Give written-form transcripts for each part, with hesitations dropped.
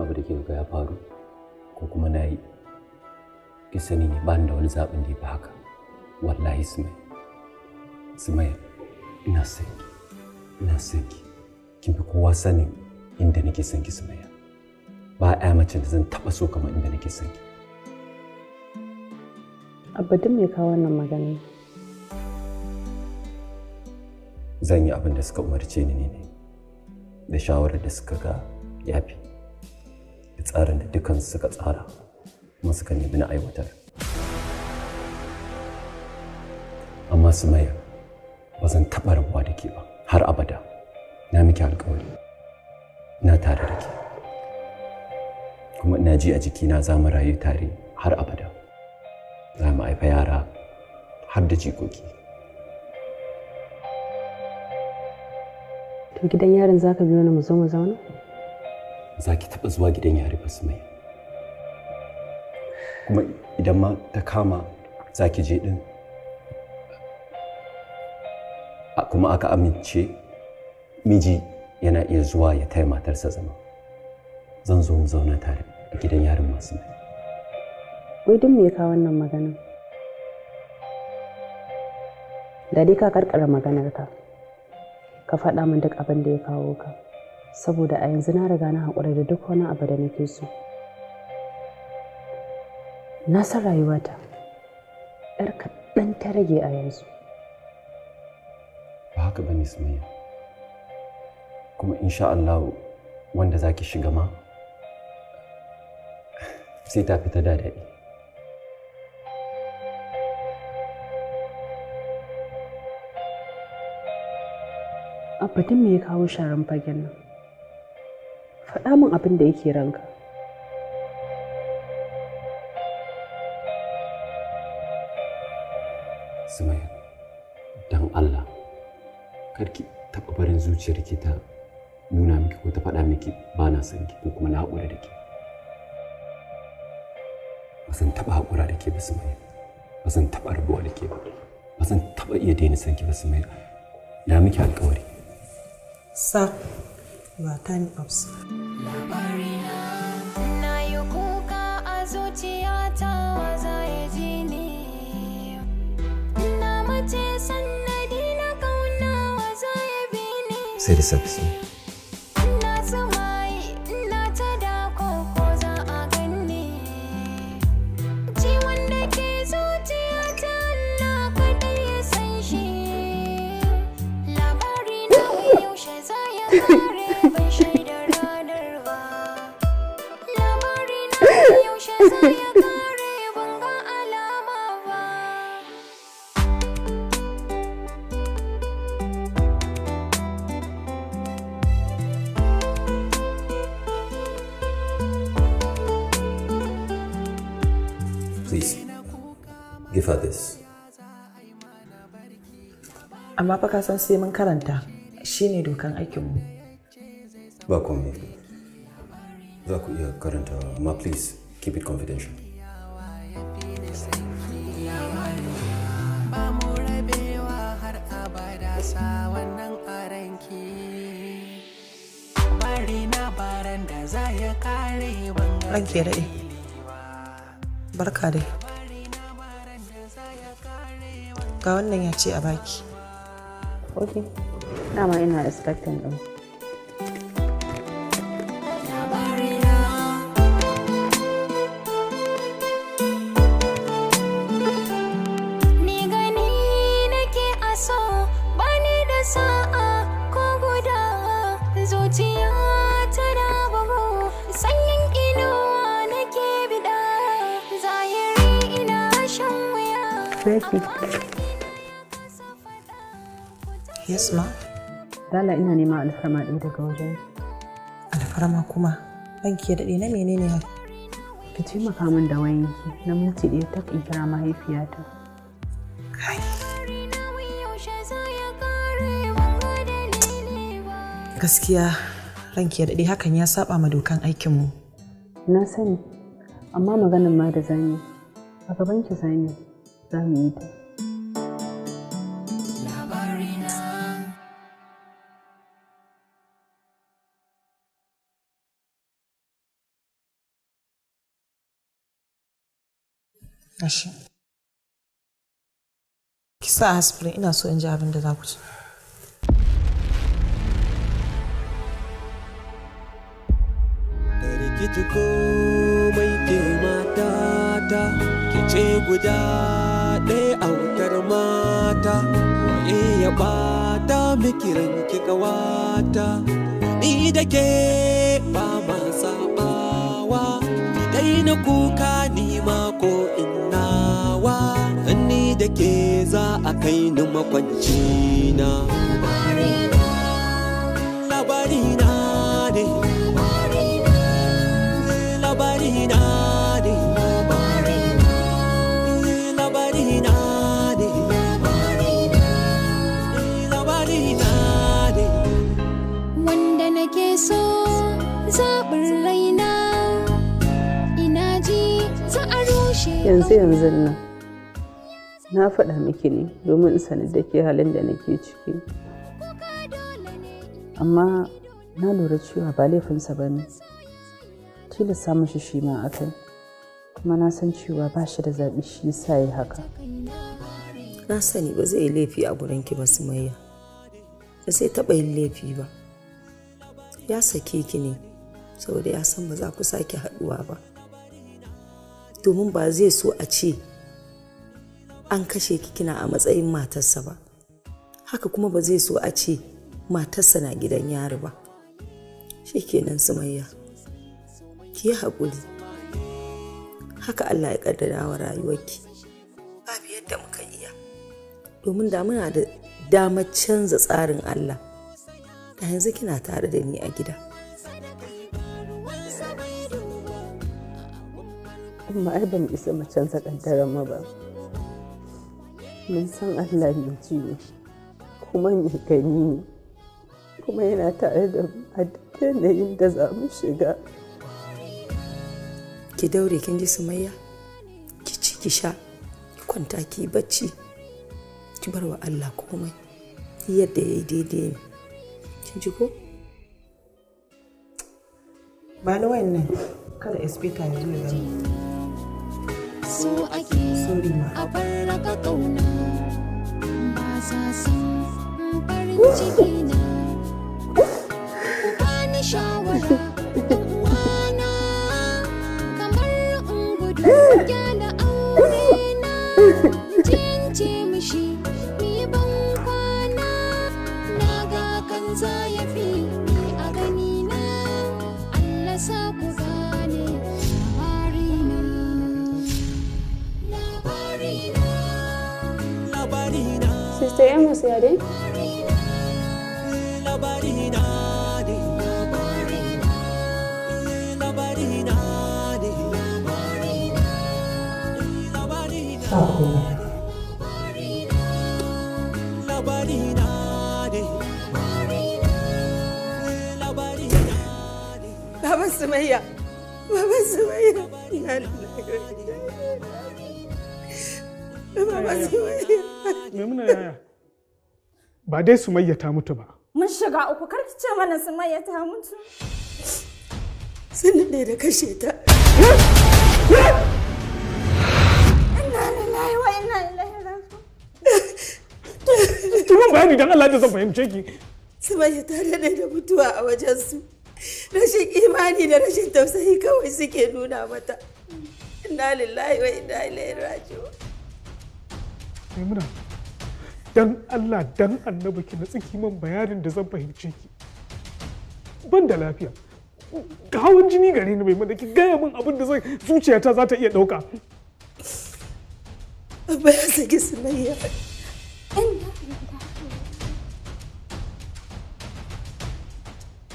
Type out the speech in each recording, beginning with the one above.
abu da ke ga ya faru ko kuma na yi ki sani ne ba ni da wani zaɓin da ya fi haka. Wallahi Sumaya ina son ki kin fi kowa sanin inda nake son ki Sumaya. Ba a mace da zan taɓa so kamar inda nake son ki. Abadin me kawo wannan magana? Zan yi abin da suka umarce ni ne da shawarar da suka ga yafi da tsarin da dukansu suka tsara kuma suka nemi na aiwatar. Amma Sumaya ba zan taɓa rabuwa da ke ba har abada. Na miki alƙawari na tare da ke kuma ina ji a jikina za mu rayu tare har abada. Za mu haifa yara har da jikoki. To gidan yarin za ka biyo ni mu zo mu zauna? Za ki taɓa zuwa gidan yari ba Sumaya. Kuma idan ma ta kama za ki je ɗin kuma aka amince miji yana iya zuwa ya taya matarsa zama. Zan zo mu zauna tare a gidan yarin masu mai. Wai duk me ya kawo wannan magana? Da dai ka karkara maganar ka faɗa min duk abin da ya kawo ka, saboda a yanzu na riga na haƙura da duk wani abu da nake so. Na san rayuwata ‘yar kaɗan ta rage a yanzu. Ba haka bane Sumaya. Kuma insha Allah wanda zaki shiga ma sai ta fita da daɗi. Abadin me ya kawo sharan fagen nan? Faɗa min abin da yake ranka. Sumaya, don Allah, karki taɓa barin zuciyarki ta nuna miki ko ta faɗa miki ba na son ki ko kuma na haƙura da ke. Ba zan taɓa haƙura da ke ba Sumaya. Ba zan taɓa rabuwa da ke ba. Ba zan taɓa iya daina son ki ba Sumaya. Na miki alƙawari. Sir, your time up, sir. Labarina, na yi kuka a zuciyata wa za ya ji ni. Na mace sannadi na kauna wa za ya bi ni. SYDSYT. Na sumai, na ta dako ko za a ganni. Ciwon da ke zuciyata Allah kaɗai ya san shi. Labarina yaushe za ya kare ban shaida ranar ba. Labarina yaushe za ya kare ban ga alama ba. Please, give her this. Amma fa ka san sai mun karanta, shine dokan aikinmu. Ba komai. Za ku iya karanta, amma please keep it confidential. Ba mu rabewa har abada sa wannan aranki. Bari na baran da za ya kare bangar. Ranki ya daɗe. Barka dai. Ga wannan ya ce a baki. Okay. Dama ina expecting ɗin. Ni gani nake a so bani da sa'a ko guda. Zuciya tana bugu sanyin inuwa nake bida. Zahiri ina shan wuya. Becky, Yes, ma. dala ina neman alfarma ɗaya daga wajen. Alfarma kuma. Ranki ya daɗe na menene haka? Ki taimaka min da wayanki na minti ɗaya ta in kira mahaifiyata. Kai. Gaskiya ranki ya daɗe hakan ya saba ma dokan aikinmu. Na sani, amma maganin ma da zani, a gabanki zani, za mu yi ta. Ashe. Ki sa aspirin, ina so in ji abin da za ku ci. Ki komai ke matata, ki ce guda ɗaya autar mata, waye ya bata miki ranki kawata, ni da ke ba ma sabawa, ki daina kuka ni ma ko inawa, ni da ke za a kai ni makwanci na. Labarina ne. Labarina ne, labarina ne, labarina ne. Wanda nake so zaɓin raina, ina ji za a rushe. Yanzu nan na faɗa miki ne domin in sanar da ke halin da nake ciki. Amma na lura cewa ba laifinsa ba ne. Tilasta mishi shi ma akai, kuma na san cewa ba shi da zaɓi shi yasa yi haka. Na sani ba zai yi laifi a gurinki ba Sumayya, ba zai taɓa yin laifi ba. Ya sake ki ne saboda ya san ba za ku sake haɗuwa ba, domin ba zai so a ce an kashe ki kina a matsayin matarsa ba, haka kuma ba zai so a ce matarsa na gidan yari ba. Shikenan Sumayya, ki yi haƙuri, haka Allah ya ƙaddara wa rayuwarki. Babu yadda muka iya, domin da muna da damar canza tsarin Allah, da yanzu kina tare da ni a gida. Amma ai ba mu isa mu canza ƙaddarar mu ba. Mun san Allah mai ji ne, kuma mai gani ne, kuma yana tare da mu a duk yanayin da za mu shiga. Ki daure kin ji Sumayya, ki ci ki sha, ki kwanta ki bacci, ki bar wa Allah komai yadda yayi daidai ne. Kin ji ko? Ba ni wayannan kada inspector ya zo ya gani. So ake a farraka kauna, ba sa son farin ciki na. Ku bani shawara gyala aure na, jince mishi mi ban kwana, na ga kan za ya fi ni a gani na. Allah sa ku gane labarina, labarina, Labarina. Sister Amos ya dai? Labarina ne, labarina ne. Labarina ne, labarina ne. Baba Sumayya, Baba Sumayya, ina lillahi. Baba Sumayya. Maimuna yaya, ba dai Sumayya ta mutu ba. Mun shiga uku, karki ce mana Sumayya ta mutu. Sun ne da kashe ta. Inna lillahi wa inna ilaihi raji'un. Tunan bayani don Allah da zan fahimce ki. Sumayya ta daɗe da mutuwa a wajensu. Rashin imani da rashin tausayi kawai suke nuna mata. Inna lillahi wa inna ilaihi raji'un. Maimuna, dan Allah dan annabi ki na tsiki man bayanin da zan fahimce ki. Ban da lafiya. Ga hawan jini gare ni Maimuna, ki gaya min abin da zuciyata za ta iya ɗauka. Abba ya saki Sumayya.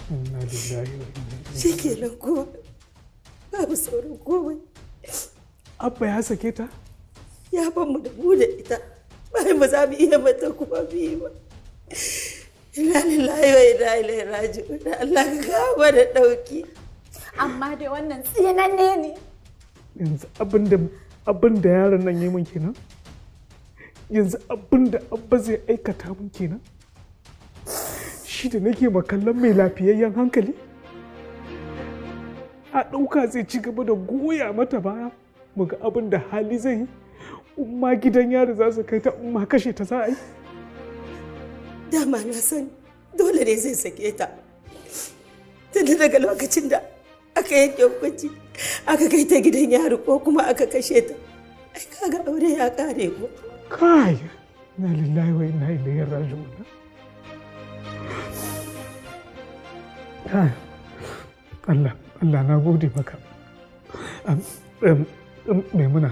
Inna lillahi wa inna ilaihi. Shi kenan kuma babu sauran komai. Abba ya sake ta? Ya ban mu da mu da ita. Bayan ba za mu iya mata kuma biyu ba. Inna lillahi wa inna ilaihi raji'un. Allah ka kawo da ɗauki. Amma dai wannan tsinanne ne. Yanzu abin da yaron nan yi min kenan? Yanzu abin da Abba zai aikata min kenan? Shi da nake makallan mai lafiyayyen hankali? A ɗauka zai ci gaba da goya mata baya, muga abin da hali zai yi? umma gidan yari za su kai ta umma kashe ta za a yi. Dama na san dole ne zai sake ta. Tunda daga lokacin da aka yanke hukunci aka kai ta gidan yari ko kuma aka kashe ta. Ai kaga aure ya kare ko. Kai, na lillahi wa inna ilaihi raji'un. Kai, Allah na gode maka. Maimuna,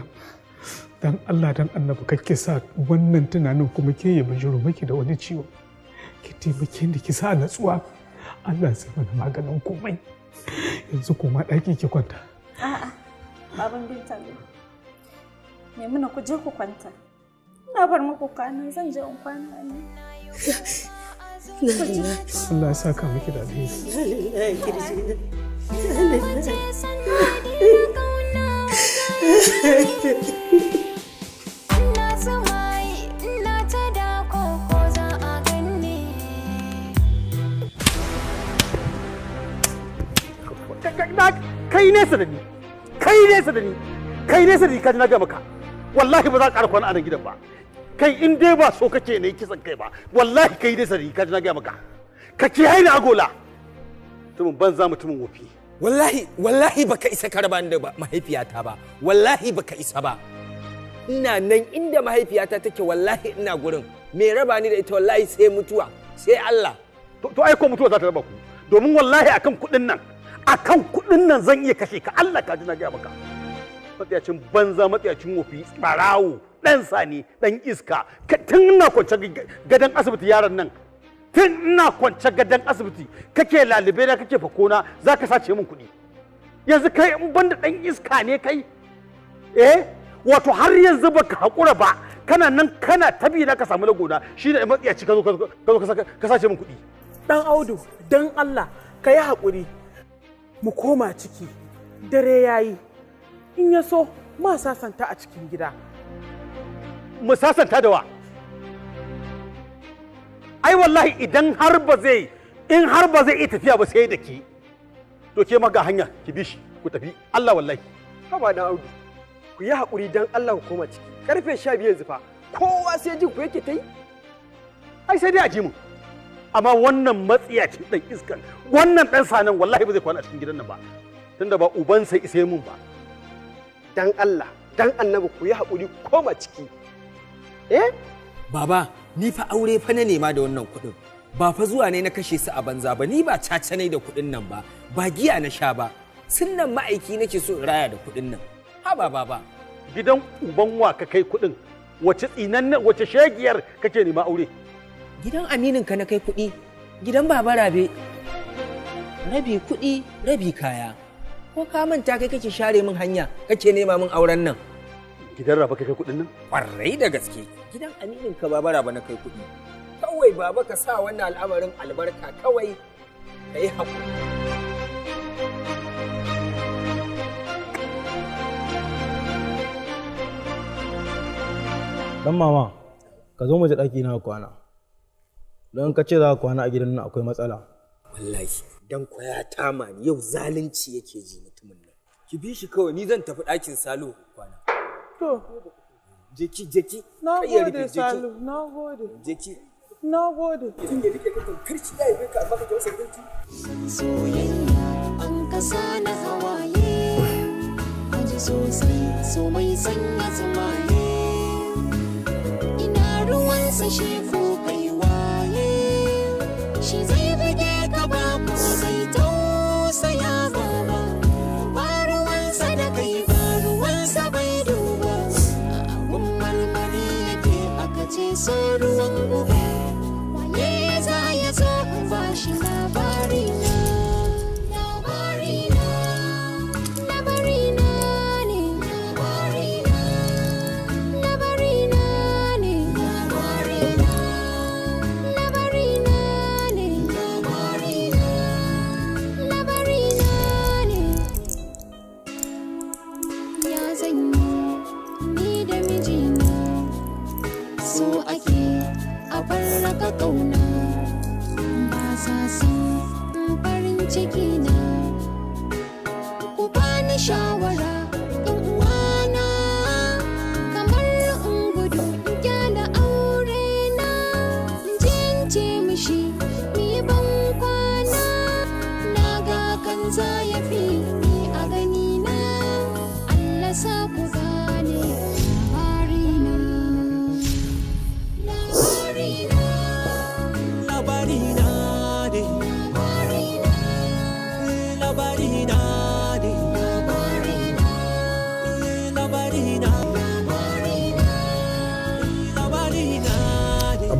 dan Allah dan annabi kake sa wannan tunanin kuma ke ya bijiro maki da wani ciwo. Ki taimake ni ki sa natsuwa. Allah sai mana maganin komai. Yanzu kuma ɗaki ki kwanta. A'a, baban Binta ne. Maimuna ku je ku kwanta. Ina bar muku kwana zan je in kwana ne. Allah ya saka miki da alheri. Kai nesa da ni, kai nesa da ni, kai nesa da ni, kaji na ga maka. Wallahi ba za ka ƙara kwana a nan gidan ba. Kai in dai ba so kake ne kisan kai ba, wallahi kai nesa da ni, kaji na ga maka. Ka ki haina agola. Mutumin banza mutumin wofi. Wallahi baka isa ka raba ni da mahaifiyata ba. Wallahi baka isa ba. Ina nan inda mahaifiyata take, wallahi ina gurin. Me raba ni da ita wallahi sai mutuwa, sai Allah. To ai ko mutuwa za ta raba ku. Domin wallahi akan kuɗin nan zan iya kashe ka. Allah ka ji na ga maka. Matsayacin banza, matsayacin wofi, tsarawo, ɗan sani, ɗan iska. Tun ina kwance gadon asibiti yaron nan. Tun ina kwance gadon asibiti kake lalube na kake fakona za ka sace min kuɗi. Yanzu kai in banda ɗan iska ne kai? Wato har yanzu baka haƙura ba, kana nan kana tabi na ka samu lagona shi da matsiyaci ka zo ka sace min kuɗi. Dan Audu, dan Allah ka yi haƙuri mu koma ciki, dare yayi. In ya so ma sasanta a cikin gida. Mu sasanta da wa? Ai wallahi in har ba zai iya tafiya ba sai da ki. To ke ma ga hanya ki bi shi ku tafi. Allah wallahi. Haba dan Audu. Ku yi haƙuri dan Allah ku koma ciki. Karfe 12 yanzu fa. Kowa sai jin ku yake ta yi. Ai sai dai a ji mu. Amma wannan matsiyacin dan iskan, wannan dan sanan wallahi ba zai kwana a cikin gidan nan ba. Tunda ba ubansa isa mun ba. Dan Allah, dan Annabi ku yi haƙuri koma ciki. Baba, ni fa aure fa na nema da wannan kuɗin. Ba fa zuwa ne na kashe su a banza ba, ni ba caca ne da kuɗin nan ba, ba giya na sha ba. Sunnan ma'aiki nake so in raya da kuɗin nan. Haba baba. Gidan uban wa ka kai kuɗin? Wace wace shegiyar kake nema aure? Gidan aminin ka na kai kuɗi, gidan baba Rabe. Rabi kuɗi, rabi kaya. Ko ka manta kai kake share min hanya, kake nema min auren nan. Gidan Rabe kai kuɗin nan? Ƙwarai da gaske. Gidan aminin ka baba Rabe na kai kuɗi. Kawai baba ka sa wannan al'amarin albarka kawai ka yi haƙuri. Dan mama, ka zo mu je ɗaki na kwana. Don ka ce za ka kwana a gidan nan akwai matsala. Wallahi, dan kwaya tama ni yau zalunci yake ji mutumin nan. Ki bi shi kawai, ni zan tafi ɗakin Salo kwana. To, jeki. Na gode Salo, na gode. Jeki. Na gode. Kin da kike kan karci da yayi ka amma ka tausa ginki. Soyayya an kasa na hawaye. Aji sosai, so mai sanya zumaye. Ruwansa shi ko kai waye, shi zai buge ka ba ko zai tausaya ba. Ba ruwansa da kai ba ruwansa bai duba. Abun marmari yake aka ce so ruwan gube. Waye za ya zo in ba shi labarina. Labarina, labarina ne. Labarina, labarina. Farraka ƙauna ba sa son farin ciki na. Ku bani shawara ɗan uwana, kamar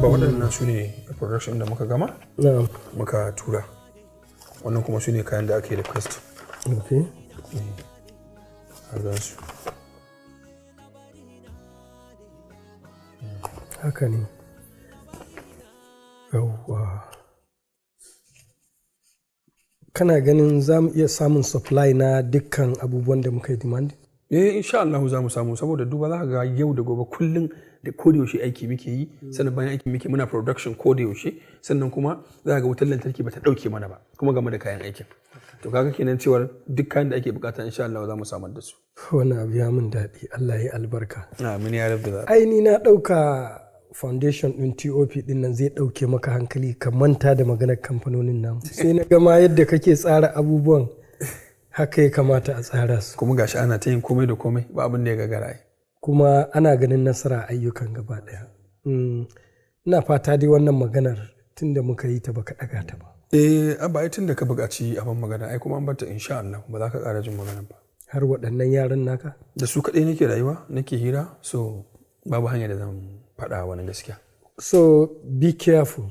abba waɗannan su ne production da muka gama muka tura wannan kuma su ne kayan da ake request a gansu haka ne yawwa kana ganin za mu iya samun supply na dukkan abubuwan da muka yi demand? Insha Allah za mu samu saboda duba za ka ga yau da gobe kullum da kodayaushe aiki muke yi sannan bayan aiki muke muna production kodayaushe sannan kuma za ka ga wutar lantarki ba ta ɗauke mana ba kuma game da kayan aikin to kaga kenan cewar duk kayan da ake bukata insha Allah za mu samar da su wannan abu ya min daɗi Allah ya albarka amin ya rabbi ai ni na ɗauka foundation ɗin TOP ɗin nan zai ɗauke maka hankali ka manta da maganar kamfanonin namu sai na gama yadda kake tsara abubuwan haka ya kamata a tsara su kuma gashi ana ta yin komai da komai ba abin da ya gagara ai kuma ana ganin nasara ayyukan gaba ɗaya ina fata dai wannan maganar tunda muka yi ta baka ɗaga ta ba abba ai tunda ka buƙaci abin magana ai kuma an bar ta insha Allah ba za ka ƙara jin magana ba har waɗannan yaran naka da su kaɗai nake rayuwa nake hira so babu hanya da zan faɗa wani gaskiya. So be careful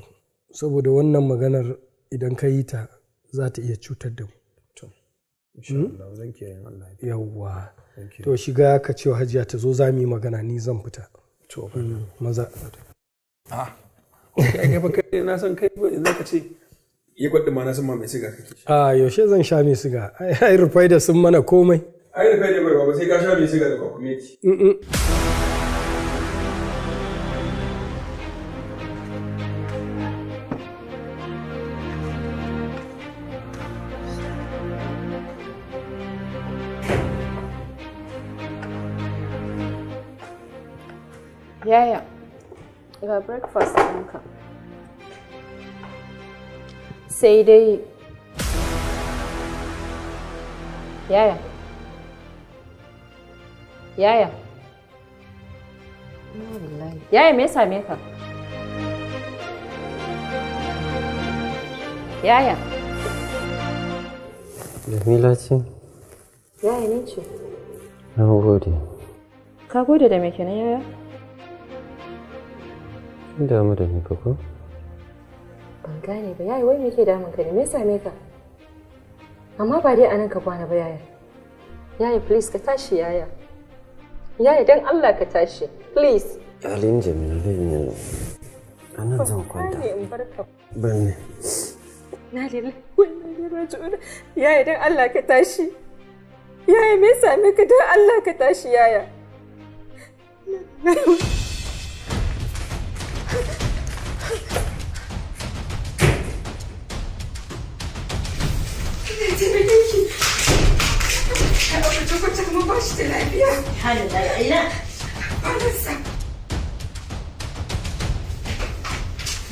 saboda wannan maganar idan ka yi ta za ta iya cutar da mu. To, insha Allah zan kiyaye Allah. Yawwa. To shiga ka ce Hajiya ta zo za mu yi magana ni zan fita. To maza. Kai ba kai na san kai ba idan ka ce ya kwadda ma na san ma mai siga kake. Yaushe zan sha mai siga. Ai rufai da sun mana komai. Ai rufai da bai ba sai ka sha mai siga da kwakumeti. Yaya, ga breakfast ɗinka. Sai dai... Yaya. Yaya. Yaya me ya same ka? Yaya. Jamila ce? Yaya ni ce. Na gode. Ka gode da me kenan yaya? Kin damu da ni fa ko? Ban gane ba yaya wai me yake damun ka ne me ya same ka? Amma ba dai anan ka kwana ba yaya. Yaya please ka tashi yaya. Yaya dan Allah ka tashi please. Alin Jamila ne. Anan zan kwanta. Ban ne. Na lillahi wannan raju'un. Yaya dan Allah ka tashi. Yaya me ya same ka dan Allah ka tashi yaya.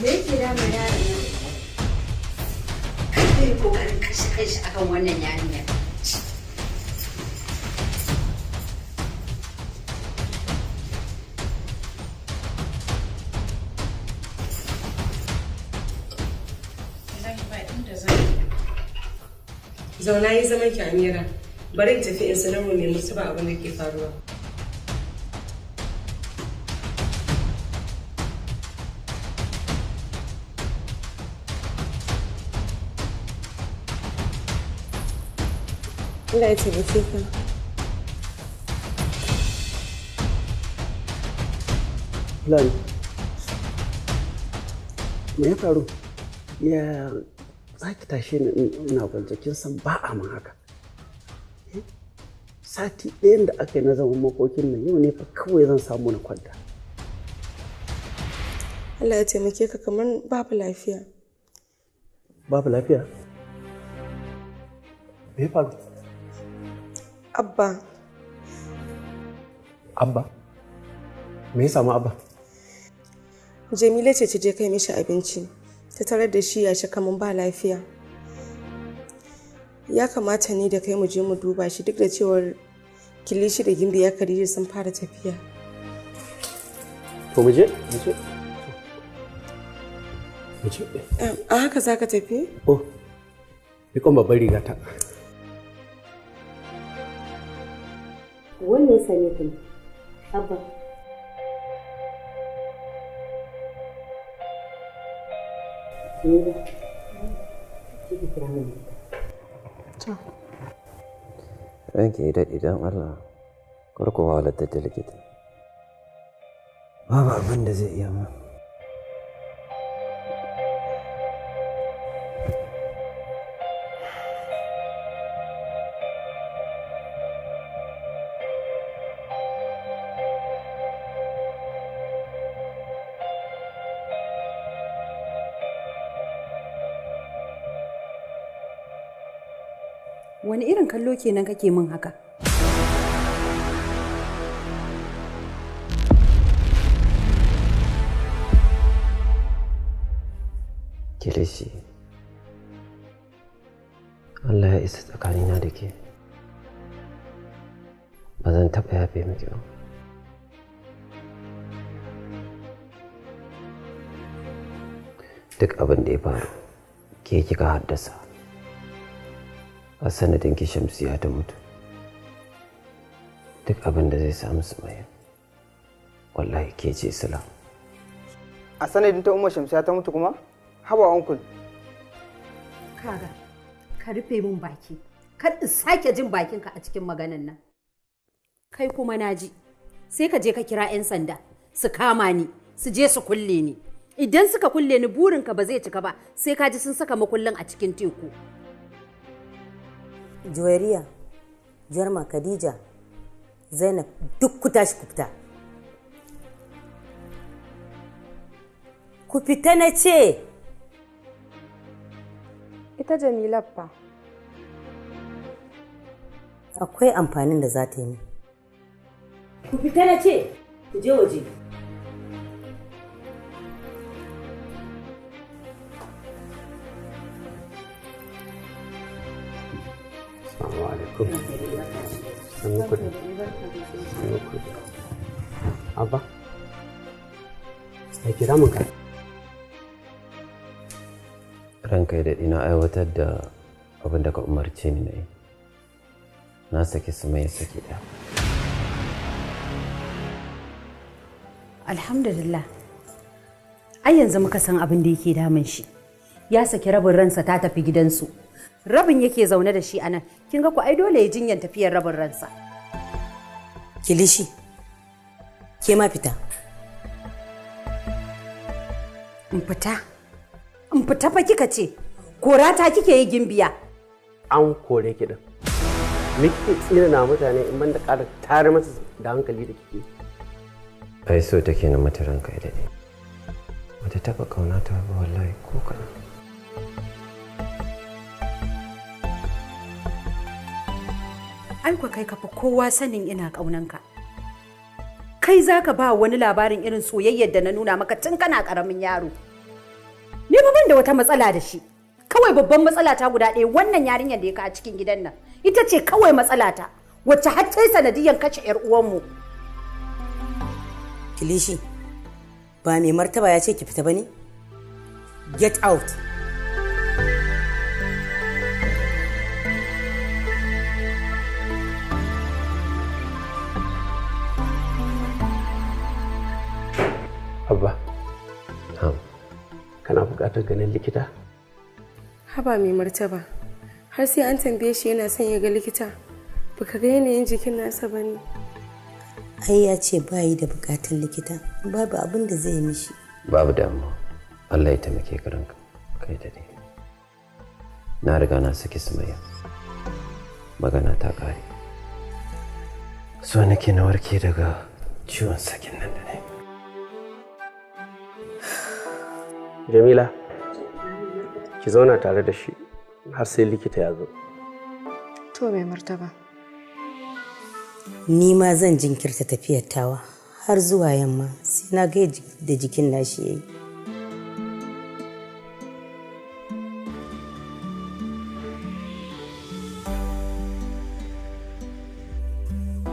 Me yake damun yaron nan? Kai kokarin kashe kanshi akan wannan yarinya. Zauna yi zaman ki Amira. Bari in tafi in sanar wa mai musu ba abin da ke faruwa. Allah ya taimake ka. Fulani, me ya faru? Ya za ki tashe ni ina kwance kin san ba a min haka. Sati ɗayan da aka yi na zaman makokin nan yau ne fa kawai zan samu na kwanta. Allah ya taimake ka kamar babu lafiya. Babu lafiya? Me ya faru? Abba. Abba? Me ya samu Abba? Jamila ce ta je kai mishi abinci. Ta tarar da shi ya shi kamar ba lafiya. Ya kamata ni da kai mu je mu duba shi duk da cewar kilishi da gimbi ya Khadija sun fara tafiya. To mu je? Mu je. Mu je. A haka za ka tafi? Oh, rikon babbar riga ta. Wannan sane ka ne, Abba. Ranke daɗi don Allah, kar ku walatar da likita. Babu abin da zai iya ma. Wani irin kallo kenan kake min haka? Kilishi, Allah ya isa tsakanina da ke. Ba zan taɓa yafe miki ba. Duk abin da ya faru, ke kika haddasa. A sanadin ki Shamsiya ta mutu. Duk abin da zai samu Sumayya, wallahi ke ce sila. A sanadin ta Umar Shamsiya ta mutu kuma? Haba uncle. Kaga, ka rufe min baki. Kar in sake jin bakinka a cikin maganan nan. Kai kuma naji. Sai ka je ka kira 'yan sanda su kama ni, su je su kulle ni. Idan suka kulle ni burinka ba zai cika ba, sai ka ji sun saka makullin a cikin teku. Juwairiya, Jarma, Khadija, Zainab, duk ku tashi ku fita. Ku fita na ce! Ita Jamila fa. Akwai amfanin da za ta yi. Ku fita na ce, ku je waje. Assalamu alaikum. Sannu ku. Abba, sai kira mun ka. Ranka ya daɗi na aiwatar da abin da ka umarce ni na yi. Na saki Sumayya saki ɗaya. Alhamdulillah. Ai yanzu muka san abin da yake damun shi. Ya saki rabin ransa ta tafi gidansu. Rabin yake zaune da shi anan. Kin ga ku ai dole ya jinyan tafiyar rabin ransa. Kilishi, ke ma fita. In fita? In fita fa kika ce, korata kike yi gimbiya. An kore ki din. Me kike tsira na mutane in ban da ƙara tare masa da hankali da kike? Ai so take na mata ranka ya daɗe. Wata taɓa ƙaunata ba wallahi ko kaɗan. Ai kwa kai kafa kowa sanin ina ƙaunanka. Kai za ka ba wani labarin irin soyayyar da na nuna maka tun kana ƙaramin yaro. Ni ba ban da wata matsala da shi. Kawai babban matsala ta guda ɗaya wannan yarinyar da ya ka a cikin gidan nan. Ita ce kawai matsala ta wacce har ta yi sanadiyyar kashe 'yar uwanmu. Kilishi, ba mai martaba ya ce ki fita ba ne? Get out. Abba, kana buƙatar ganin likita? Haba mai martaba, har sai an tambaye shi yana son ya ga likita. Baka ga yanayin jikin nasa ba ne. Ai ya ce ba yi da buƙatar likita, babu abin da zai mishi. Babu damuwa, Allah ya taimake ka ranka, kai da ni. Na riga na saki Sumayya, magana ta ƙare. So nake na warke daga ciwon sakin nan da ne. Jamila, ki zauna tare da shi har sai likita ya zo. To mai martaba. Ni ma zan jinkirta tafiyar tawa har zuwa yamma sai na ga da jikin nashi yayi.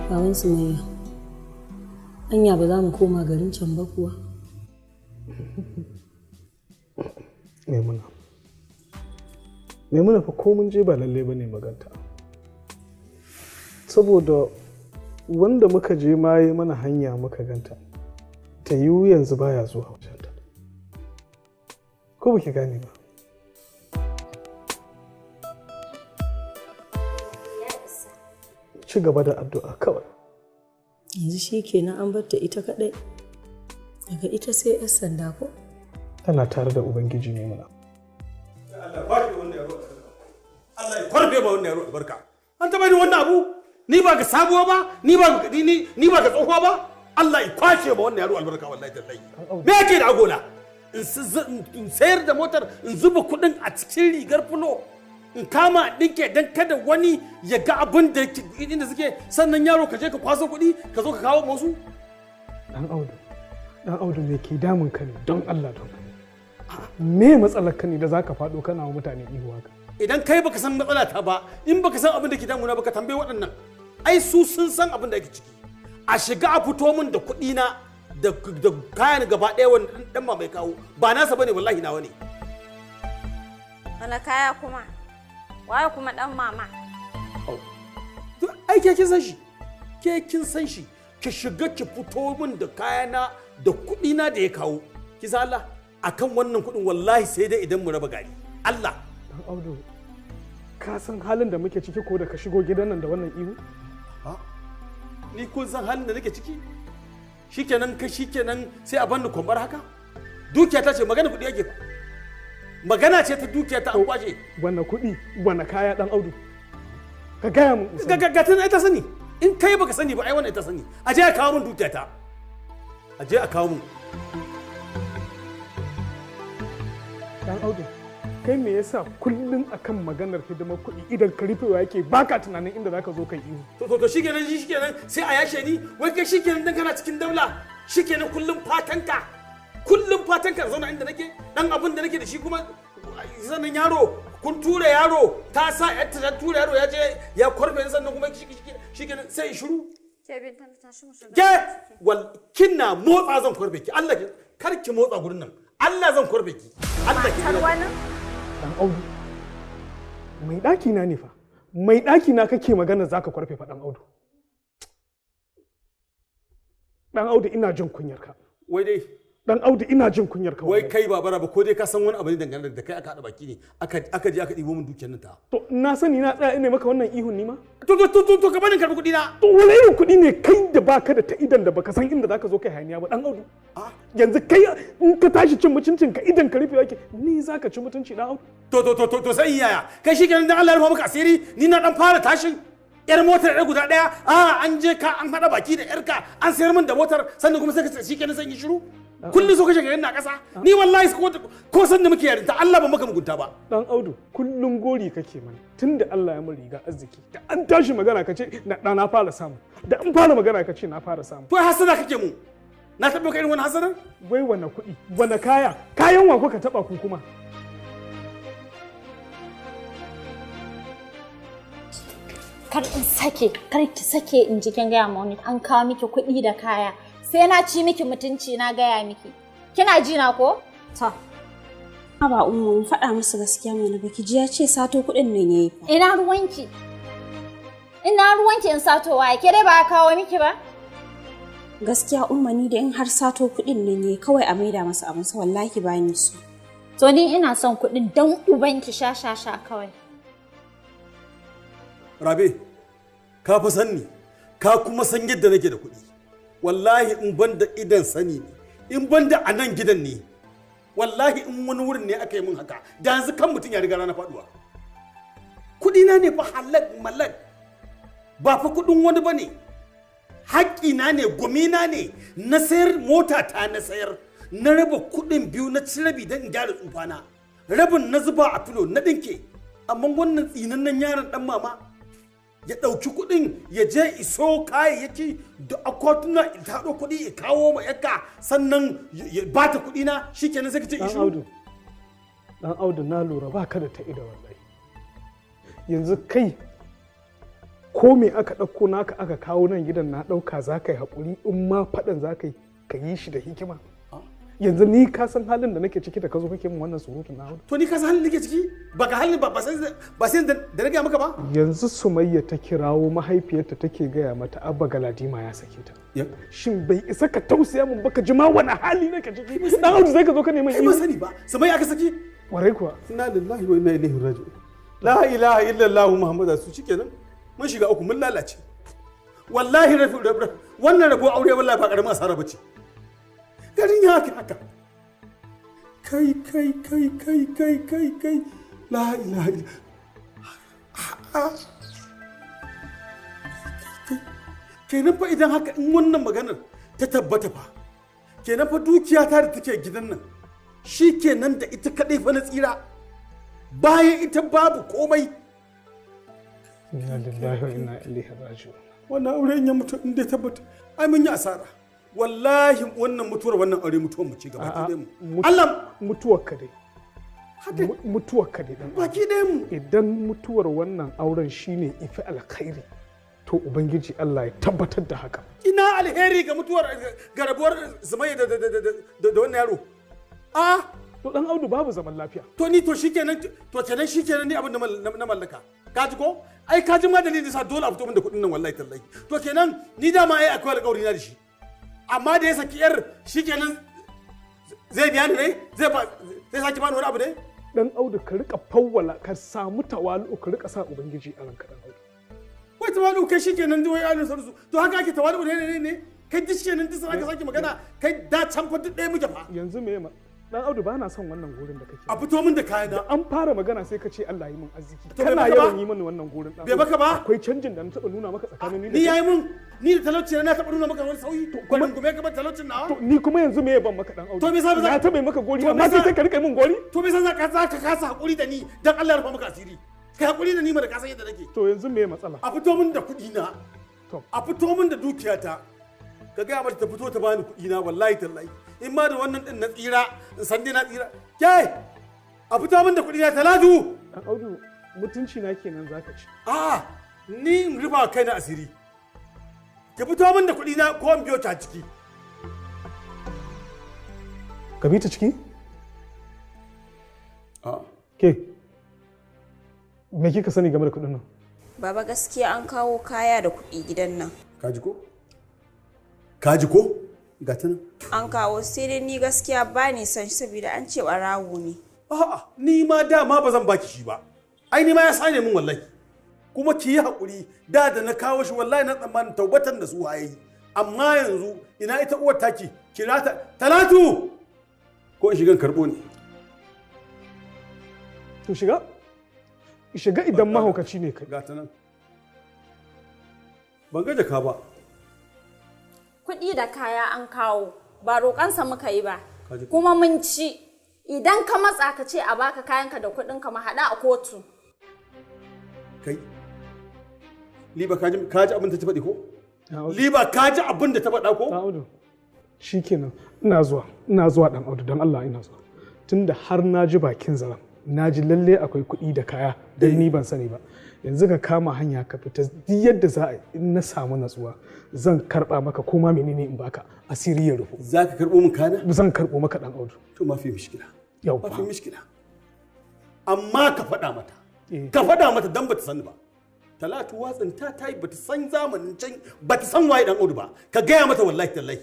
Baban Sumayya, anya ba za mu koma garin can ba kuwa? Maimuna fa ko mun je ba lalle ba ne maganta. Saboda wanda muka je ma yi mana hanya muka ganta, ta yiwu yanzu baya zuwa wajenta. Ko ba ki gane ba? ci gaba da addu'a kawai. Yanzu shi kenan an bar ta ita kaɗai. Daga ita sai 'yan sanda ko? Tana tare da Ubangiji ne muna. Allah ba shi wannan yaro. Allah ya kwarfe ba wannan yaro albarka. An taɓa ni wannan abu? Ni ba ga sabuwa ba, ni ba ga tsohuwa ba. Allah ya kwashe ba wannan yaro albarka wallahi tallahi. Me yake da agona? In sayar da motar, in zuba kuɗin a cikin rigar fulo. In kama ɗinke don kada wani ya ga abin da inda suke, sannan yaro ka je ka kwaso kuɗi ka zo ka kawo musu. Dan Audu me ke damun ka ne don Allah don me matsalar ka ne da zaka faɗo kana wa mutane ihu haka? Idan kai baka san matsala ta ba, in baka san abin da ke damuna baka tambaye waɗannan. Ai su sun san abin da ake ciki. A shiga a fito min da kuɗi na da kayan gaba ɗaya wanda dan ba mai kawo ba nasa bane wallahi nawa ne. Wala kaya kuma? Waye kuma dan mama? Ai ke kin san shi. Ke kin san shi. Ki shiga ki fito min da kayana da kuɗi na da ya kawo. Ki san Allah akan wannan kuɗin wallahi sai dai idan mu raba gari. Allah. Dan Audu, ka san halin da muke ciki ko da ka shigo gidan nan da wannan ihu? Ni kun san halin da nake ciki? Shikenan sai a bani kwambar haka? Dukiya ta ce magana kuɗi yake ba. Magana ce ta dukiya ta an kwashe. Wanne kuɗi, wanne kaya dan Audu? Ka gaya mu. Gaggatun ita sani. In kai baka sani ba ai wannan ita sani. A je a kawo min dukiya ta. A je a kawo min. Dan Audu, kai me yasa kullum akan maganar hidimar kuɗi idan ka rufewa yake baka tunanin inda zaka zo kai ihu? To shikenan sai a yashe ni. Wai kai shikenan dan kana cikin daula. Shikenan kullum fatanka zauna inda nake dan abin da nake da shi kuma sannan yaro kun tura yaro ta sa yarta ta tura yaro ya je ya kwarfe sannan kuma shikenan sai shiru. Ke binta ta shi musu. Ke wal kinna motsa zan kwarfe ki. Allah kar ki motsa gurin nan. Allah zan kwarfe ki. Allah ki. Dan Audu, mai ɗaki na ne fa, mai ɗaki na kake magana za ka kwarfe fa ɗan Audu. Ɗan Audu ina jin kunyar ka. Wai dai. Dan Audu ina jin kunyar ka. Wai kai ba bara ba ko dai ka san wani abu ne dangane da kai aka haɗa baki ne aka je aka ɗibo min dukiyar nan ta. To na sani na tsaya ina maka wannan ihun ni ma. To ka bani karɓi kuɗi na. To wani irin kuɗi ne kai da baka da ta idan da baka san inda zaka zo kai hayaniya ba dan Audu. Yanzu kai in ka tashi cin mutuncin ka idan ka rufe yake ni zaka ci mutunci dan Audu. To sai yaya kai shikenan dan Allah ya rufa maka asiri ni na dan fara tashin yar motar ɗaya guda ɗaya an je ka an haɗa baki da yarka an sayar min da motar sannan kuma sai ka shikenan sai yi shiru. Kullum so kashe garin na ƙasa ni wallahi ko san da muke yarinta Allah ba maka mugunta ba. Dan Audu kullum gori kake mana tunda Allah ya mun riga arziki da an tashi magana kace na fara samu da an fara magana kace na fara samu. To hasada kake mu na taɓa kai wani hasadan? Wai wane kuɗi wane kayan wa kuka taɓa ku kuma? Kar ki sake in ji kin gaya ma wani an kawo miki kuɗi da kaya. Sai na ci miki mutunci na gaya miki. Kina ji na ko? Ta. Ba umma mun faɗa musu gaskiya mai na baki ji ya ce sato kuɗin nan yayi. Ina ruwanki in sato waye ke dai ba kawo miki ba? Gaskiya umma ni da in har sato kuɗin nan yayi kawai a maida masa abin sa wallahi ba ni so. To ni ina son kuɗin dan ubanki sha kawai. Rabe, ka fa san ni, ka kuma san yadda nake da kuɗi. Wallahi in banda idan sani ne, in banda a nan gidan ne, wallahi in wani wurin ne aka yi min haka, da yanzu kan mutum ya riga rana faɗuwa. Kuɗi na ne fa halak malak, ba fa kuɗin wani ba ne. Haƙƙina ne, gumina ne, na sayar mota ta na sayar, na raba kuɗin biyu na ci rabi don in gyara tsufana. Rabin na zuba a filo na ɗinke, amma wannan tsinannen yaron ɗan mama ya ɗauki kuɗin ya je iso kayayyaki da akwatuna ta haɗo kuɗi ya kawo ma yakka sannan ya ba ta kuɗi na shikenan sai ka ce ishu. Dan Audu na lura ba ka da ta ida wallahi. Yanzu kai ko me aka ɗauko naka aka kawo nan gidan na ɗauka za ka yi haƙuri in ma faɗan za ka yi shi da hikima. Yanzu ni ka san halin da nake ciki da ka zo kake min wannan surutun na Audu. To ni ka san halin da nake ciki? Baka halin ba sai da na gaya maka ba? Yanzu Sumayya ta kirawo mahaifiyarta take gaya mata Abba Galadima ya sake ta. Shin bai isa ka tausaya min baka ji ma wani hali nake ciki? Dan Audu sai ka zo ka neman ba sani ba. Sumayya aka saki? Warai kuwa. Inna lillahi wa inna ilaihi raji'un. La ilaha illallah Muhammadu rasul shikenan. Mun shiga uku mun lalace. wallahi wannan rabo aure wallahi ba karamin asara bace garin ya haka kai la ilaha illallah kenan fa idan haka in wannan maganar ta tabbata fa kenan fa dukiya ta da take gidan nan shi kenan da ita kadai fa na tsira bayan ita babu komai. Inna lillahi wa inna ilaihi raji'un. Wannan aure in ya mutu in dai tabbata ai mun yi asara wallahi wannan mutuwar wannan aure mutuwar mu ce gaba ki mu Allah mutuwar ka dai mutuwar ka dai dan baki dai mu idan mutuwar wannan auren shine ifi alkhairi to ubangiji Allah ya tabbatar da haka. Ina alheri ga mutuwar ga rabuwar Sumayya da wannan yaro. To dan Audu babu zaman lafiya. To ni to shikenan ni abin da na mallaka. Kaji ko? Ai kaji ma dalilin sa dole a fito min da kuɗin nan wallahi tallahi. To kenan ni dama ai akwai alƙawari na da shi. Amma da ya saki yar shikenan zai biya ni ne? Zai saki bani wani abu ne? Dan Audu ka rika fawwala ka samu tawalu ka rika sa ubangiji a ranka dan Audu. Wai tawalu kai shikenan wai alin sarsu. To haka ake tawalu ne? Kai duk shikenan duk sai ka saki magana kai da can fa duk ɗaya muke fa. Yanzu me Dan Audu ba na son wannan gurin da kake. A fito min da kayana. Da an fara magana sai ka ce Allah yi min arziki. Kana yawan yi min wannan gurin dan. Bai baka ba? Akwai canjin da na taba nuna maka tsakanin ni yayi mun ni da talauci na taba nuna maka wani sauyi. Gwanin gume ka ba talaucin nawa. To ni kuma yanzu me ban maka dan Audu? To me yasa ba na taba maka gori amma sai ka rika min gori? To me yasa ka kasa hakuri da ni dan Allah ya rufa maka asiri. Kai hakuri da ni ma da ka san yadda nake. To yanzu me matsala? A fito min da kuɗi na. A fito min da dukiyata. Ka gaya mata ta fito ta bani kuɗi na wallahi tallahi. In ma da wannan din na tsira in san dai na tsira ke a fito min da kuɗi na Talatu. Dan Audu mutunci na kenan zaka ci. Ni in rufa kai na asiri ki fito min da kuɗi na ko in biyo ta ciki. Ka bi ta ciki? Ke me kika sani game da kuɗin nan? Baba gaskiya an kawo kaya da kuɗi gidan nan. Kaji ko? Kaji ko? Ga ta nan. An kawo sai dai ni gaskiya ba ni son shi saboda an ce ɓarawo ne. Ni ma dama ba zan baki shi ba. Ai ni ma ya sani min wallahi. Kuma ki yi haƙuri da na kawo shi wallahi na tsammanin taubatan da su waye. Amma yanzu ina ita uwar taki kira ta Talatu ko in shigan karɓo ne. To shiga? Shiga idan mahaukaci ne kai. Ga ta nan. Ban ga jaka ba. Kuɗi da kaya an kawo ba roƙansa muka yi ba kuma mun ci idan ka matsa ka ce a baka kayanka da kuɗinka mu haɗa a kotu. Kai Liba ka ji abin da ta faɗi ko? Liba ka ji abin da ta faɗa ko? Audu shikenan ina zuwa dan Audu dan Allah ina zuwa tunda har na ji bakin zaren na ji lalle akwai kuɗi da kaya dan ni ban sani ba yanzu ka kama hanya ka fita duk yadda za a in na samu natsuwa zan karba maka koma menene in baka asiri ya rufu. Za ka karbo min kana? Zan karbo maka dan Audu. To ma fi mishkila. Yau ma fi mishkila. Amma ka faɗa mata. Ka faɗa mata dan bata sani ba. Talatu watsinta ta yi bata san zamanin can bata san waye dan Audu ba. Ka gaya mata wallahi tallahi.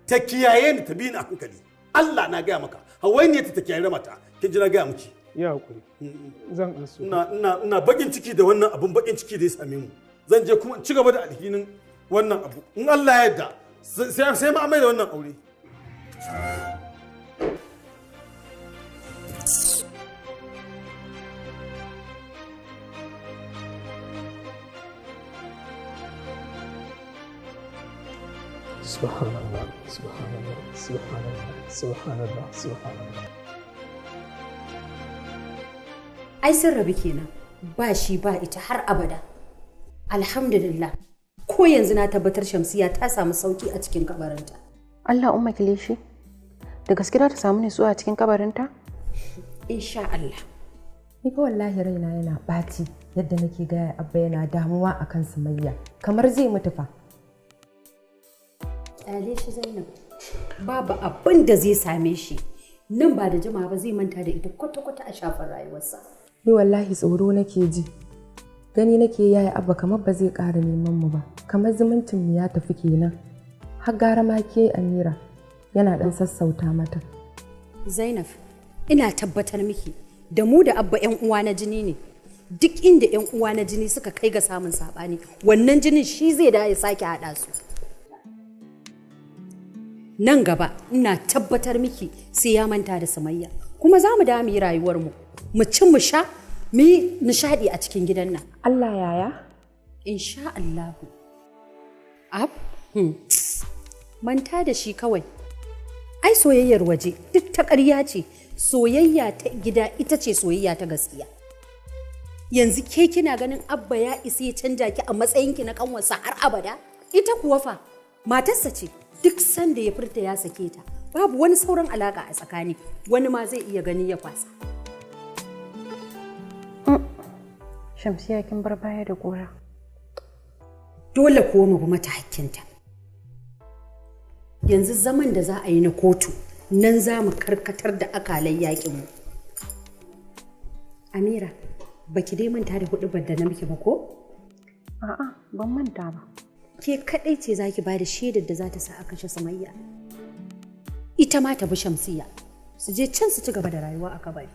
Ta kiyaye ni ta bi ni a hankali. Allah na gaya maka. Hawai ne ta kiyaye mata. Kin ji na gaya miki. Ya hakuri. Zan ansu. Ina bakin ciki da wannan abun bakin ciki da ya same mu. Zan je kuma ci gaba da alhinin wannan abu. In Allah ya yarda sai ma mai da wannan aure. Subhanallah, subhanallah, subhanallah, subhanallah, subhanallah. Ai sun rabu kenan ba shi ba ita har abada. Alhamdulillah ko yanzu na tabbatar Shamsiya ta samu sauki a cikin kabarinta. Allah umma kilishi da gaske ta samu nutsuwa a cikin kabarinta? Insha Allah. Ni fa wallahi raina yana ɓaci yadda nake gaya abba yana damuwa akan Sumayya kamar zai mutu fa. Kyale shi Zainab. Babu abin da zai same shi. Nan ba da jama'a ba zai manta da ita kwata-kwata a shafin rayuwarsa. Ni wallahi tsoro nake ji. Gani nake yaya abba kamar ba zai ƙara neman mu ba. Kamar zumuncin mu ya tafi kenan. Har gara ma ke Amira yana dan sassauta mata. Zainab, ina tabbatar miki da mu da abba 'yan uwa na jini ne. duk inda 'yan uwa na jini suka kai ga samun saɓani wannan jinin shi zai da ya sake haɗa su. Nan gaba ina tabbatar miki sai ya manta da Sumayya kuma za mu da mu yi rayuwarmu mu ci mu sha mu yi nishaɗi a cikin gidan nan. Allah yaya? Insha Allahu. Manta da shi kawai. Ai soyayyar waje duk ta ƙarya ce, soyayya ta gida ita ce soyayya ta gaskiya. Yanzu ke kina ganin Abba ya isa ya canja ki a matsayinki na kanwarsa har abada? Ita kuwa fa matarsa ce, duk sanda ya furta ya sake ta. Babu wani sauran alaka a tsakani, wani ma zai iya gani ya kwasa. Shamsiya kin bar baya da gora. Dole kuwa mu bi mata hakkinta. Yanzu zaman da za a yi na kotu nan za mu karkatar da akalan yakinmu. Amira, baki dai manta da huɗubar da na miki ba ko? A'a, ban manta ba. Ke kaɗai ce za ki ba da shaidar da za ta sa a kashe Sumayya. Ita ma ta bi Shamsiya, su je can su ci gaba da rayuwa a kabari.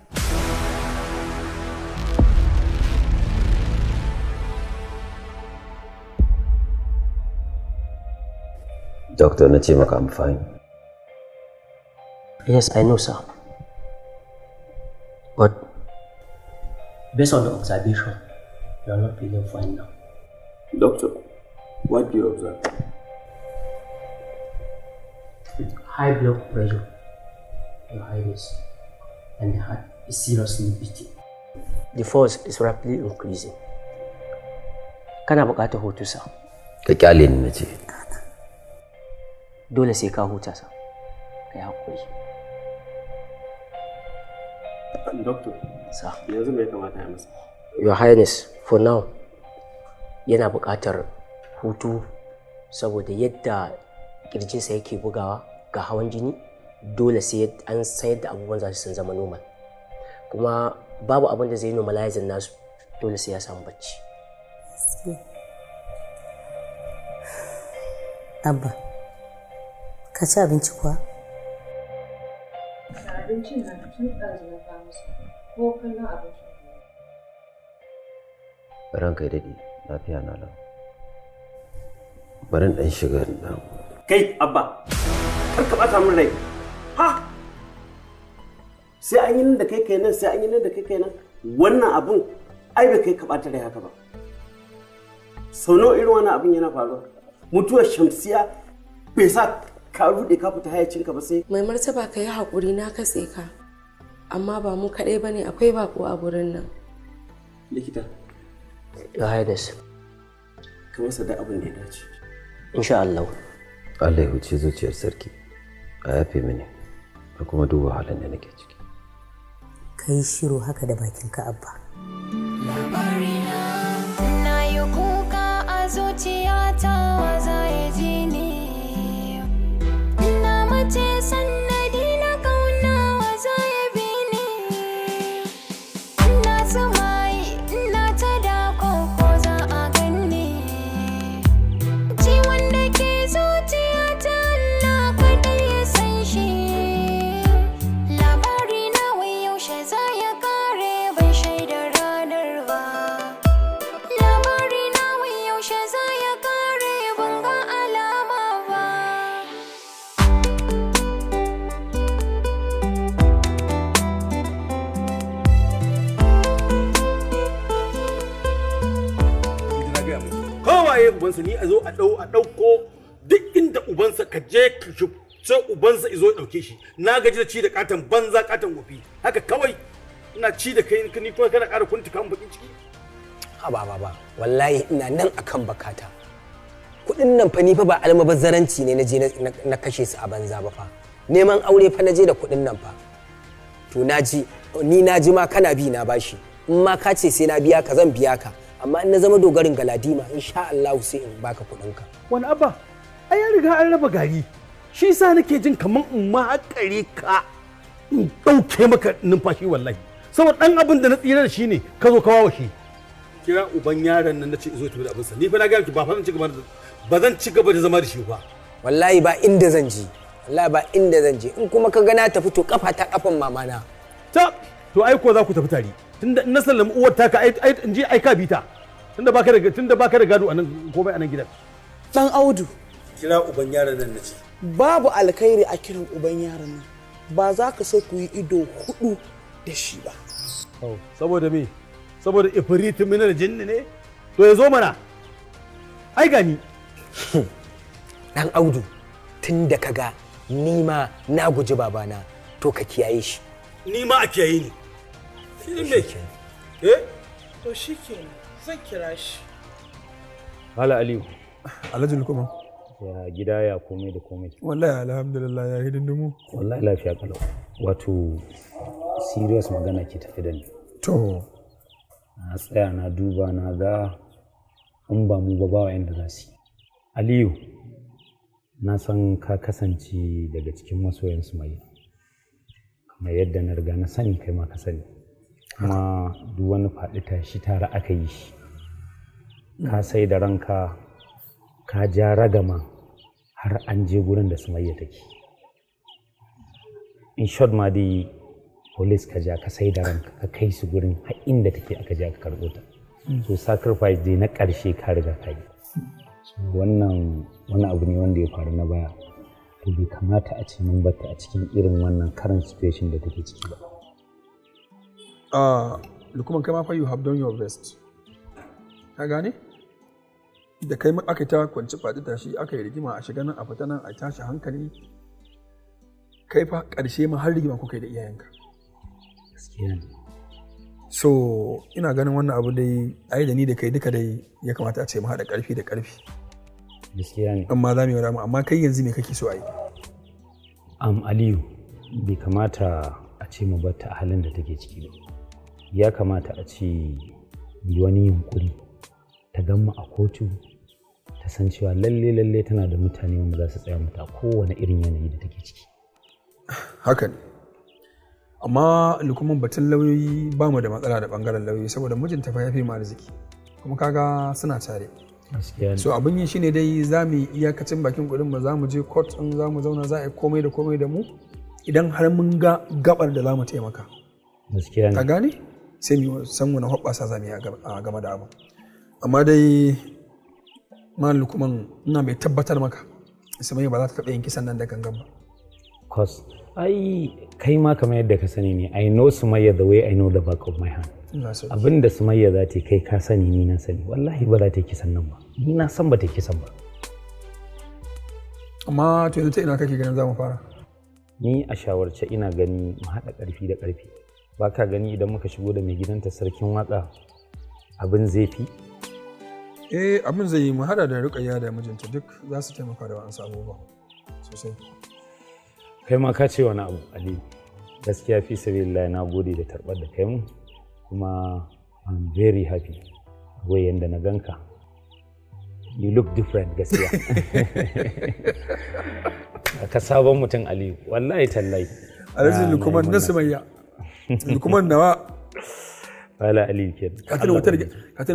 Doctor, na ce maka I'm fine. Yes, I know, sir. But based on the observation, you are not feeling fine now. Doctor, what do you observe? High blood pressure, your Highness, and the heart is seriously beating. The force is rapidly increasing. Kana buƙatar hutu, sir? Ka kyale ni na ce. Dole sai ka huta, sa. Kai hakuri. Doctor, sa. Yanzu me ya kamata ya masa? Your Highness, for now, yana buƙatar hutu saboda yadda kirjinsa yake bugawa ga hawan jini, dole sai an san yadda abubuwan za su zama normal. Kuma babu abin da zai normalize nasu, dole sai ya samu bacci. Abba, ka ci abinci kuwa? Abincin na tun ɗazu na kawo musu, ko kallon abincin. Ranka ya daɗe, lafiya na lau. Bari ɗan shiga nan. Kai, Abba, kar ka ɓata min rai. Ha! Sai an yi nan da kai kai nan, sai an yi nan da kai kai nan. Wannan abun ai bai kai ka ɓata rai haka ba. Sau nawa irin wannan abun yana faruwa? Mutuwar Shamsiya bai sa ka rude ka fita hayacinka ba sai. Mai martaba ka yi haƙuri na katse ka. Amma ba mu kaɗai ba ne, akwai baƙo a gurin nan. Likita. Your Highness. Ka masa da abin da ya dace. Insha Allah. Allah ya huce zuciyar sarki. A yafe mini. A kuma duba halin da nake ciki. Ka yi shiru haka da bakinka, Abba. Labarina, na yi kuka a zuciyata wa za ya ji ni. Na mace sannadi na kauna wa za ya bi ni. Na tsumayi, na ta dako ko za a ganni. Ciwon da ke zuciyata Allah kaɗai ya san shi. Labarina wai yaushe za ya kare ban shaida ranar ba. Labarina wai yaushe za ya kare ban ga alama ba. Kowaye ubansa ni a zo a ɗauko duk inda ubansa ka je ka shi sai ubansa izo ya ɗauke shi. Na gaji da ci da katon banza katon wofi. Haka kawai ina ci da kai ni kuma kana ƙara kuntuka mun bakin ciki. Ba wallahi ina nan akan bakata. Kuɗin nan fa ni fa ba almabazzaranci ne na je na kashe su a banza ba fa. Neman aure fa na je da kuɗin nan fa. To ni naji ma kana bi na bashi. In ma ka ce sai na biya ka zan biya ka. Amma in na zama dogarin galadima insha Allah sai in baka kuɗinka. Wani abba ai ya riga an raba gari. Shi sa nake jin kaman in ma haƙare ka in ɗauke maka numfashi wallahi. Saboda ɗan abin da na tsira da shi ne ka zo ka wawa shi. Kira uban yaron nan na ce zo tafi da abinsa. Ni fa na ga ki ba zan ci gaba da zama da shi ba. Wallahi ba inda zan je. Wallahi ba inda zan je. In kuma ka ga na tafi to kafa ta kafan mamana. Ta to ai ko za ku tafi tare. tunda in na sallama uwar taka ai in je ai ka bita tunda baka da gado anan komai anan gidan. Dan Audu. Kira uban yaran nan nace. Babu alkhairi a kiran uban yaran nan. Ba za ka so ku yi ido hudu da shi ba. Saboda me? Saboda ifritu minar jinni ne? To ya zo mana. Ai gani. Dan Audu, tun da kaga ni ma na guji babana to ka kiyaye shi. Ni ma a kiyaye ni. Shi ne me? To shikenan zan kira shi. Hala Aliyu. Alhaji Lukman. Ya gida ya komai da komai. Wallahi alhamdulillah ya hidindimu. Wallahi lafiya kalau. Wato serious magana ke tafi da ni. To. Na tsaya na duba na ga in ba mu ba yanda za su. Aliyu, na san ka kasance daga cikin masoyan Sumayya. Kamar yadda na riga na sani kai ma ka sani. Kuma duk wani faɗi tashi tare aka yi shi. Ka sai da ranka ka ja ragama har an je gurin da Sumayya take. In short ma dai police ka ja ka sai da ranka ka kai su gurin har inda take aka ja ka karɓo ta. So sacrifice dai na ƙarshe ka riga ka yi. Wannan wani abu ne wanda ya faru na baya. To bai kamata a ce mun batta a cikin irin wannan current situation da take ciki ba. Lukman kai ma fa you have done your best. Ka gane? Da kai aka ta kwanci faɗi tashi aka yi rigima a shiga nan a fita nan a tashi hankali. Kai fa ƙarshe ma har rigima kuka yi da iyayenka. Gaskiya ne. So ina ganin wannan abu dai ai da ni da kai duka dai ya kamata a ce mu haɗa ƙarfi da ƙarfi. Gaskiya ne. Amma za mu yi ramu amma kai yanzu me kake so a yi? Aliyu bai kamata a ce mu batta a halin da take ciki ba. Ya kamata a ce yi wani yunkuri ta gama a kotu ta san cewa lalle tana da mutane wanda za su tsaya mata kowane irin yanayi da take ciki. Haka ne. Amma Lukman batun lauyoyi ba mu da matsala da bangaren lauyoyi saboda mijinta fa ya fi mu arziki kuma kaga suna tare. So abin yin shine dai za mu yi iyakacin bakin kudin mu za mu je court in za mu zauna za a yi komai da komai da mu idan har mun ga gabar da za mu taimaka. Gaskiya ne. Ka gane? Sai mu san wani hoɓɓasa za mu yi a game da abu. Amma dai man Lukman ina mai tabbatar maka Sumayya ba za ta taɓa yin kisan nan da gangan ba. Cause ai kai ma kamar yadda ka sani ne I know Sumayya the way I know the back of my hand. Abinda Sumayya za ta kai ka sani ni na sani wallahi ba za ta yi kisan nan ba. Ni na san ba ta yi kisan ba. Amma to yanzu ta ina kake ganin za mu fara? Ni a shawarce ina gani mu haɗa ƙarfi da ƙarfi. Ba ka gani idan muka shigo da mai gidanta sarkin watsa abin zai fi? Abin zai yi mu haɗa da Rukayya da mijinta duk za su taimaka da wa'ansu abubuwa sosai. Kai ma ka ce wani abu Ali. Gaskiya fi sabilillah na gode da tarbar da kai mu kuma I'm very happy wai yanda na ganka. You look different gaskiya. Ka sabon mutum Aliyu wallahi tallahi. Alhaji Lukman na Sumayya. Lukman nawa. Wala Aliyu ke. Ka tana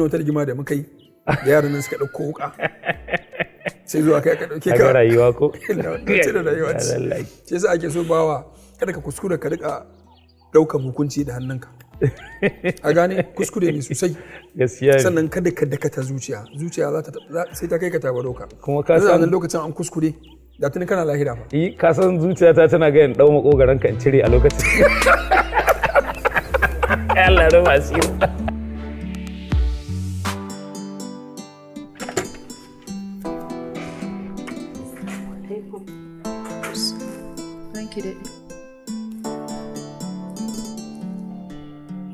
wata rigima da muka yi da yaran nan suka ɗauko wuka. Sai zuwa kai ka ɗauke ka. Ka rayuwa ko? Ce da rayuwa ce. Sai sa ake so bawa kada ka kuskura ka rika ɗaukan hukunci da hannunka. A gane kuskure ne sosai. Gaskiya ne. Sannan kada ka dakata zuciya. Zuciya sai ta kai ka tabaro ka. Kuma ka san lokacin an kuskure da tuni kana lahira fa. Ka san zuciyata tana ga in dau makogaran ka in cire a lokacin. Allah raba asiri.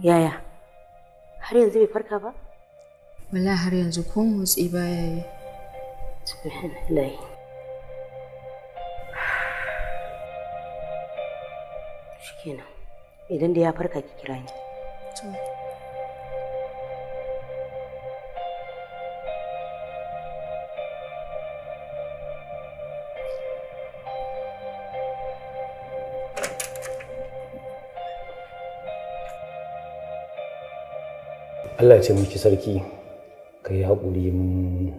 Yaya, har yanzu bai farka ba? Wala har yanzu ko motsi baya yi. Subhanallah. Shikenan, idan da ya farka ki kira ni. Allah ce miki sarki ka yi haƙuri mun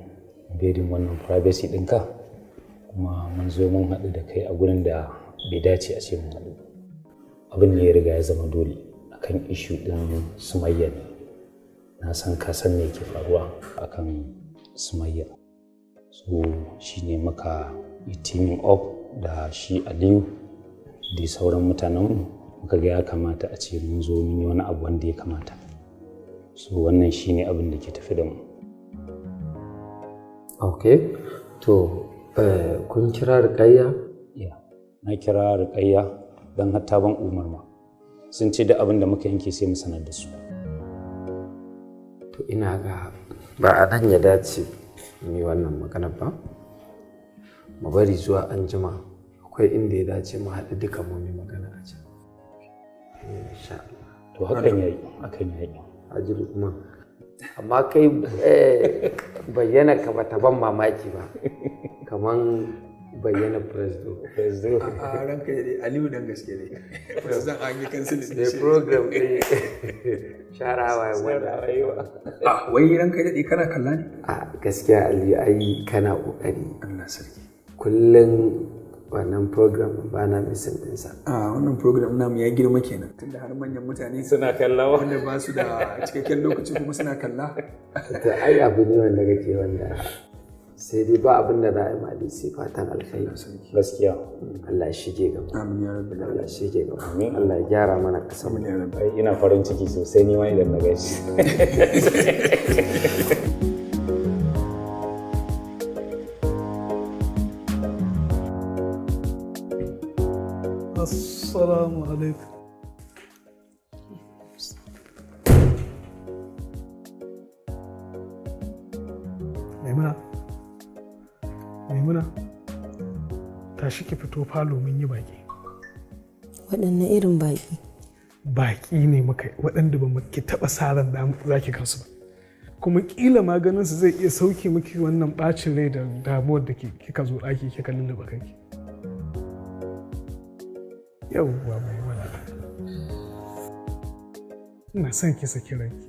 bedin wannan privacy ɗinka kuma mun zo mun haɗu da kai a gurin da bai dace a ce mun haɗu abin ne ya riga ya zama dole akan ishu ɗin Sumayya ne. Na san ka san me ke faruwa akan Sumayya. So shi ne muka yi teaming up da shi Aliyu da sauran mutanen muka ga ya kamata a ce mun zo mun yi wani abu wanda ya kamata. So wannan shi ne abin da ke tafi da mu. Ok, to kun kira Rukayya? Na kira Rukayya don hatta ban umarma. Sun ce da abin da muka yanke sai mu sanar da su. To ina ga ba a nan ya dace mu yi wannan maganar ba. Mu bari zuwa anjima akwai inda ya dace mu haɗu duka mu yi magana a can. Insha Allah. To hakan yayi. Ajiru kuma. Amma kai bayyana ka bata ban mamaki ba. Kaman bayyana president. A ranka ya dai Aliyu dan gaske ne. President Anglican Synod. Da program ɗin sharawa ya wanda. Wai ranka ya dai kana kalla ne? Gaskiya Aliyu ai kana kokari. Allah sarki. Kullum wannan program ba na misin ɗinsa. Wannan program namu ya girma kenan. Tunda har manyan mutane suna kalla wanda ba su da cikakken lokaci kuma suna kalla. To ai abu ne wanda kake wanda sai dai ba abin da za a yi mali sai fatan alkhairi. Gaskiya. Allah ya shige gaba. Amin ya rabbi. Allah ya shige gaba. Amin. Allah ya gyara mana ƙasar. Amin ya rabbi. Ina farin ciki sosai ni ma idan na gaishe. Assalamu alaikum. Maimuna, tashi ki fito falo mun yi baki. Waɗanne irin baki? Baki ne muka waɗanda ba mu ki taɓa sa ran da za ki gansu ba. Kuma ƙila maganin su zai iya sauke miki wannan ɓacin rai da damuwar da kika zo ɗaki kika lullaba kanki. Yawwa Maimuna. Ina son ki saki ranki.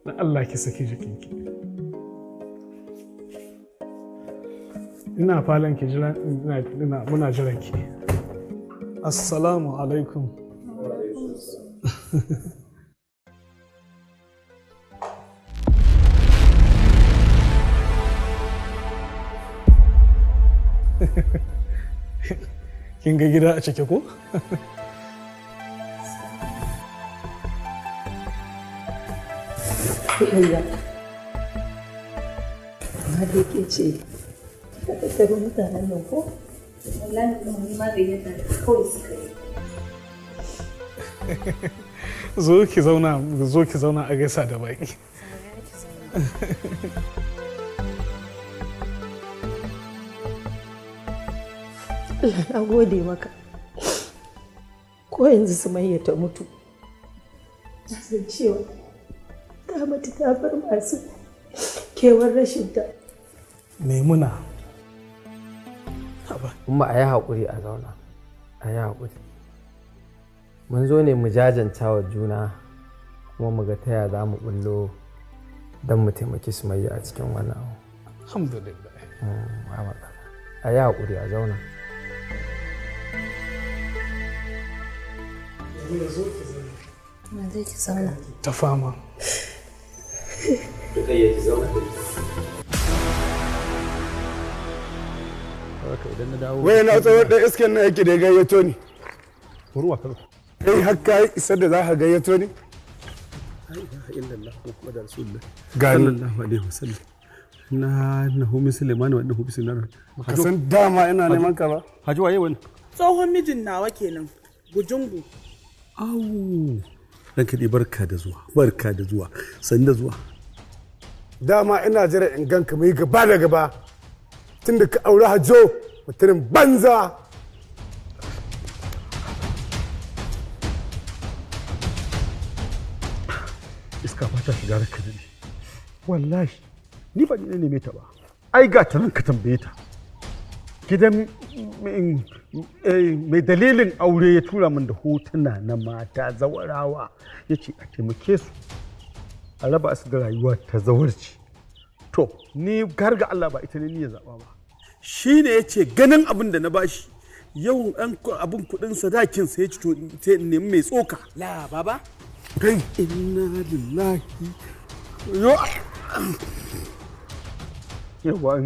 Na Allah ki saki jikinki. Ina falon ki jira muna jiran ki. Assalamu alaikum. Kin ga gida a cike ko? Kuɗayya. Amma da ke ce, ka tattaro mutanen nan ko? Wallahi kuma wani magani da kawai suka yi. Zo ki zauna a gaisa da baki. Allah na gode maka. Ko yanzu Sumayya ta mutu. Na san cewa ta mutu ta bar masu kewar rashin ta. Maimuna. Kuma a yi haƙuri a zauna. A yi haƙuri. Mun zo ne mu jajanta wa juna kuma mu ga taya za mu bullo don mu taimaki Sumayya a cikin wannan abu. Alhamdulillah. A yi haƙuri a zauna. Na zai ki zauna. Ta fama. Rukayya ki zauna. Wai na tsawon da iskan na yake da gayyato ni. Ruwa karo. Kai har ka isar da za ka gayyato ni? Gani. Sallallahu alaihi wasallam. Na hu Suleiman wa hu Suleiman. Ka san dama ina neman ka ba. Haji waye wani? Tsohon mijin nawa kenan. Gujungu. Awu. Dan kaɗai barka da zuwa. Barka da zuwa. Sani da zuwa. Dama ina jira in ganka mai gaba da gaba. Tunda ka aure Hajjo mutumin banza. Iska ba ta shiga ranka da ni. Wallahi ni ba ni ne neme ta ba. Ai ga ta ranka tambaye ta. Gidan mai dalilin aure ya tura min da hotuna na mata zawarawa ya ce a taimake su a raba su da rayuwa ta zawarci to ni har ga Allah ba ita ne ni ya zaba ba. Shi ne ya ce ganin abin da na bashi yawan ɗan abin kuɗin sadakin sai ya ci to sai in nemi mai tsoka. La baba? Kai inna lillahi. Yo. Yawa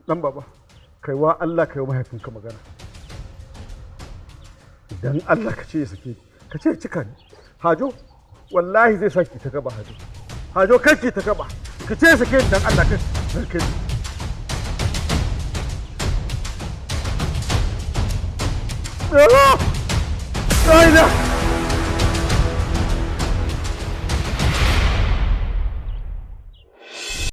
dan baba kai wa Allah kai wa mahaifinka magana. Idan Allah ka ce ya sake ka ce cika ni. Hajo wallahi zai saki ta gaba Hajo. Hajo kai ki ta gaba. Ka ce ya sake ni dan Allah kai. La ilaha